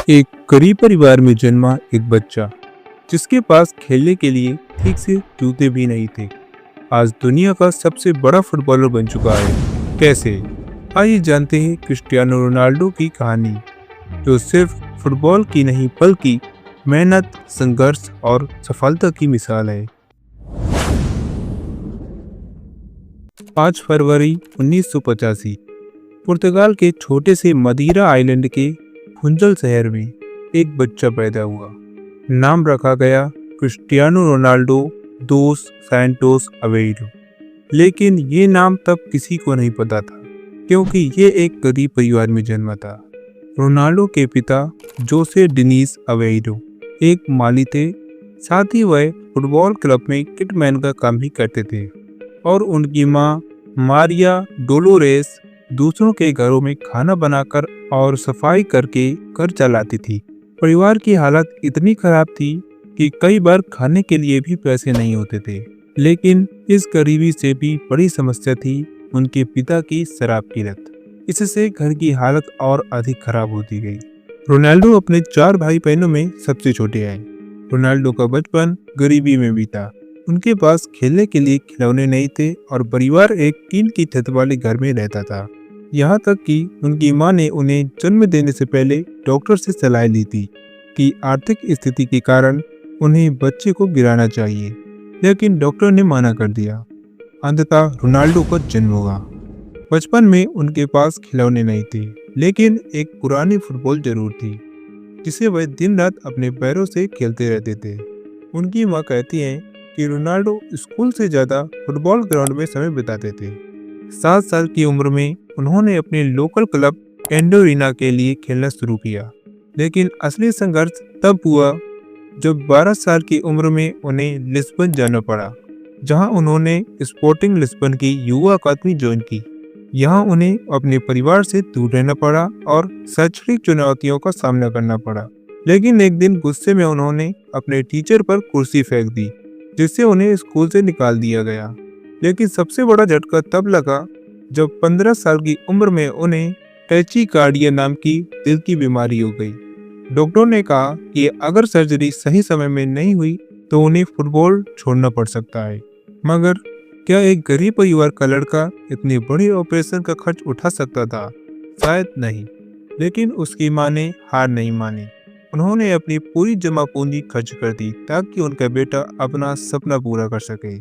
एक गरीब परिवार में जन्मा एक बच्चा जिसके पास खेलने के लिए ठीक से जूते भी नहीं थे, आज दुनिया का सबसे बड़ा फुटबॉलर बन चुका है। कैसे? आइए जानते हैं क्रिस्टियानो रोनाल्डो की कहानी, जो सिर्फ फुटबॉल की नहीं बल्कि मेहनत, संघर्ष और सफलता की मिसाल है। 5 फरवरी 1985 पुर्तगाल के छोटे से मदीरा आइलैंड के फुंजल शहर में एक बच्चा पैदा हुआ। नाम रखा गया क्रिस्टियानो रोनाल्डो दोस सैंटोस अवेiro। लेकिन ये नाम तब किसी को नहीं पता था, क्योंकि ये एक गरीब परिवार में जन्मा था। रोनाल्डो के पिता जोसे डिनीज अवेiro एक माली थे, साथ ही वह फुटबॉल क्लब में किटमैन का काम भी करते थे और उनकी माँ मारिया डोलोरेस दूसरों के घरों में खाना बनाकर और सफाई करके घर चलाती थी। परिवार की हालत इतनी खराब थी कि कई बार खाने के लिए भी पैसे नहीं होते थे। लेकिन इस गरीबी से भी बड़ी समस्या थी उनके पिता की शराब की लत। इससे घर की हालत और अधिक खराब होती गई। रोनाल्डो अपने 4 भाई बहनों में सबसे छोटे हैं। रोनाल्डो का बचपन गरीबी में बीता। उनके पास खेलने के लिए खिलौने नहीं थे और परिवार एक टीन की छत वाले घर में रहता था। यहाँ तक कि उनकी मां ने उन्हें जन्म देने से पहले डॉक्टर से सलाह ली थी कि आर्थिक स्थिति के कारण उन्हें बच्चे को गिराना चाहिए, लेकिन डॉक्टर ने मना कर दिया। अंततः रोनाल्डो का जन्म हुआ। बचपन में उनके पास खिलौने नहीं थे, लेकिन एक पुरानी फुटबॉल जरूर थी, जिसे वह दिन रात अपने पैरों से खेलते रहते थे। उनकी माँ कहती हैं कि रोनाल्डो स्कूल से ज़्यादा फुटबॉल ग्राउंड में समय बिताते थे। 7 साल की उम्र में उन्होंने अपने लोकल क्लब एंडोरिना के लिए खेलना शुरू किया, लेकिन असली संघर्ष तब हुआ जब 12 साल की उम्र में उन्हें लिस्बन जाना पड़ा, जहां उन्होंने स्पोर्टिंग लिस्बन की युवा अकादमी ज्वाइन की। यहां उन्हें अपने परिवार से दूर रहना पड़ा और शैक्षणिक चुनौतियों का सामना करना पड़ा। लेकिन एक दिन गुस्से में उन्होंने अपने टीचर पर कुर्सी फेंक दी, जिससे उन्हें स्कूल से निकाल दिया गया। लेकिन सबसे बड़ा झटका तब लगा जब 15 साल की उम्र में उन्हें टैचिकार्डिया नाम की दिल की बीमारी हो गई। डॉक्टर ने कहा कि अगर सर्जरी सही समय में नहीं हुई तो उन्हें फुटबॉल छोड़ना पड़ सकता है। मगर क्या एक गरीब परिवार का लड़का इतने बड़े ऑपरेशन का खर्च उठा सकता था? शायद नहीं। लेकिन उसकी मां ने हार नहीं मानी। उन्होंने अपनी पूरी जमा पूंजी खर्च कर दी ताकि उनका बेटा अपना सपना पूरा कर सके।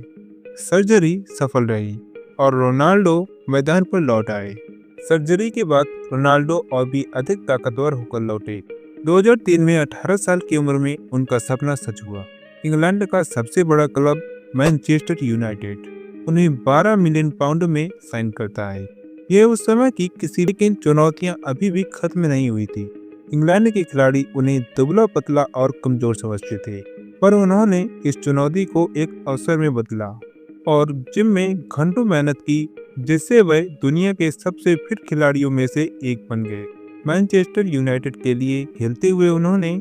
सर्जरी सफल रही और रोनाल्डो मैदान पर लौट आए। सर्जरी के बाद रोनाल्डो और भी अधिक ताकतवर होकर लौटे। 2003 में 18 साल की उम्र में उनका सपना सच हुआ। इंग्लैंड का सबसे बड़ा क्लब मैनचेस्टर यूनाइटेड उन्हें 12 मिलियन पाउंड में साइन करता है। यह उस समय की किसी, लेकिन चुनौतियां अभी भी खत्म नहीं हुई थी। इंग्लैंड के खिलाड़ी उन्हें दुबला पतला और कमजोर समझते थे, पर उन्होंने इस चुनौती को एक अवसर में बदला और जिम में घंटों मेहनत की, जिससे वह दुनिया के सबसे फिट खिलाड़ियों में से एक बन गए। मैनचेस्टर यूनाइटेड के लिए खेलते हुए उन्होंने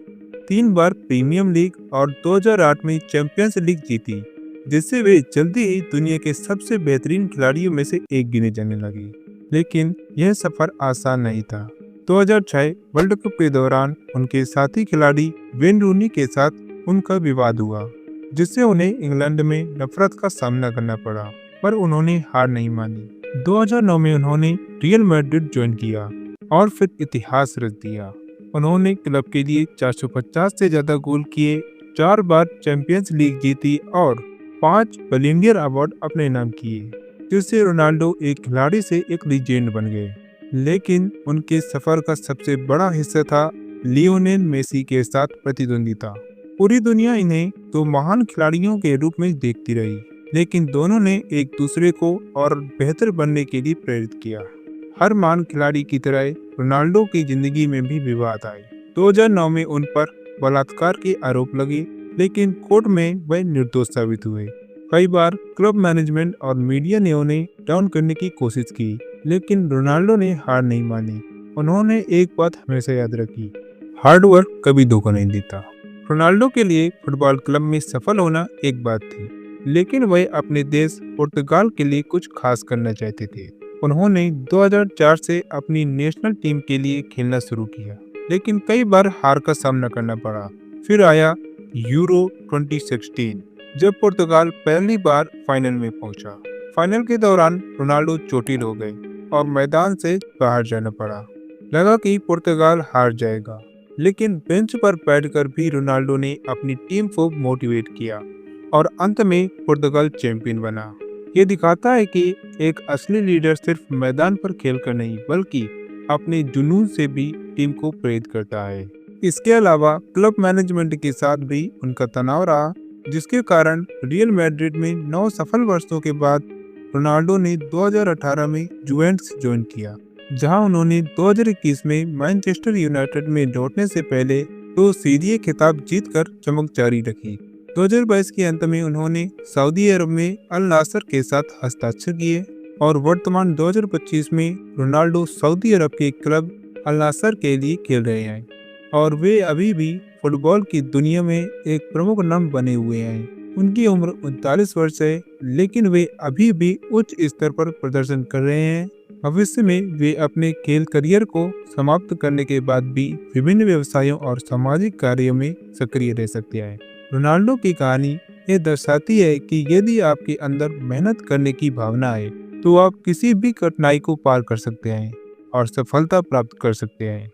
3 बार प्रीमियम लीग और 2008 में चैंपियंस लीग जीती, जिससे वे जल्दी ही दुनिया के सबसे बेहतरीन खिलाड़ियों में से एक गिने जाने लगे। लेकिन यह सफर आसान नहीं था। 2006 वर्ल्ड कप के दौरान उनके साथी खिलाड़ी वेन रूनी के साथ उनका विवाद हुआ, जिससे उन्हें इंग्लैंड में नफरत का सामना करना पड़ा, पर उन्होंने हार नहीं मानी। 2009 में उन्होंने रियल मैड्रिड ज्वाइन किया और फिर इतिहास रच दिया। उन्होंने क्लब के लिए 450 से ज्यादा गोल किए, 4 बार चैंपियंस लीग जीती और 5 बलिंडियर अवार्ड अपने नाम किए, जिससे रोनाल्डो एक खिलाड़ी से एक लीजेंड बन गए। लेकिन उनके सफर का सबसे बड़ा हिस्सा था लियोनेल मेसी के साथ प्रतिद्वंदिता। पूरी दुनिया इन्हें 2 महान खिलाड़ियों के रूप में देखती रही, लेकिन दोनों ने एक दूसरे को और बेहतर बनने के लिए प्रेरित किया। हर महान खिलाड़ी की तरह रोनाल्डो की जिंदगी में भी विवाद आए। 2009 में उन पर बलात्कार के आरोप लगे, लेकिन कोर्ट में वह निर्दोष साबित हुए। कई बार क्लब मैनेजमेंट और मीडिया ने उन्हें डाउन करने की कोशिश की, लेकिन रोनाल्डो ने हार नहीं मानी। उन्होंने एक बात हमेशा याद रखी, हार्डवर्क कभी धोखा नहीं देता। रोनाल्डो के लिए फुटबॉल क्लब में सफल होना एक बात थी, लेकिन वह अपने देश पुर्तगाल के लिए कुछ खास करना चाहते थे। उन्होंने 2004 से अपनी नेशनल टीम के लिए खेलना शुरू किया। लेकिन कई बार हार का सामना करना पड़ा। फिर आया यूरो 2016, जब पुर्तगाल पहली बार फाइनल में पहुंचा। फाइनल के दौरान रोनाल्डो चोटिल हो गए और मैदान से बाहर जाना पड़ा। लगा कि पुर्तगाल हार जाएगा, लेकिन बेंच पर बैठकर भी रोनाल्डो ने अपनी टीम को मोटिवेट किया और अंत में पुर्तगाल चैंपियन बना। ये दिखाता है कि एक असली लीडर सिर्फ मैदान पर खेलकर नहीं, बल्कि अपने जुनून से भी टीम को प्रेरित करता है। इसके अलावा क्लब मैनेजमेंट के साथ भी उनका तनाव रहा, जिसके कारण रियल मैड्रिड में 9 सफल वर्षों के बाद रोनाल्डो ने 2018 में जुवेंटस ज्वाइन किया, जहां उन्होंने 2021 में मैनचेस्टर यूनाइटेड में लौटने से पहले 2 सीरिया खिताब जीतकर चमक जारी रखी। 2022 के अंत में उन्होंने सऊदी अरब में अल नासर के साथ हस्ताक्षर किए और वर्तमान 2025 में रोनाल्डो सऊदी अरब के क्लब अल नासर के लिए खेल रहे हैं और वे अभी भी फुटबॉल की दुनिया में एक प्रमुख नाम बने हुए हैं। उनकी उम्र 39 वर्ष है, लेकिन वे अभी भी उच्च स्तर पर प्रदर्शन कर रहे हैं। भविष्य में वे अपने खेल करियर को समाप्त करने के बाद भी विभिन्न व्यवसायों और सामाजिक कार्यों में सक्रिय रह सकते हैं। रोनाल्डो की कहानी ये दर्शाती है कि यदि आपके अंदर मेहनत करने की भावना है, तो आप किसी भी कठिनाई को पार कर सकते हैं और सफलता प्राप्त कर सकते हैं।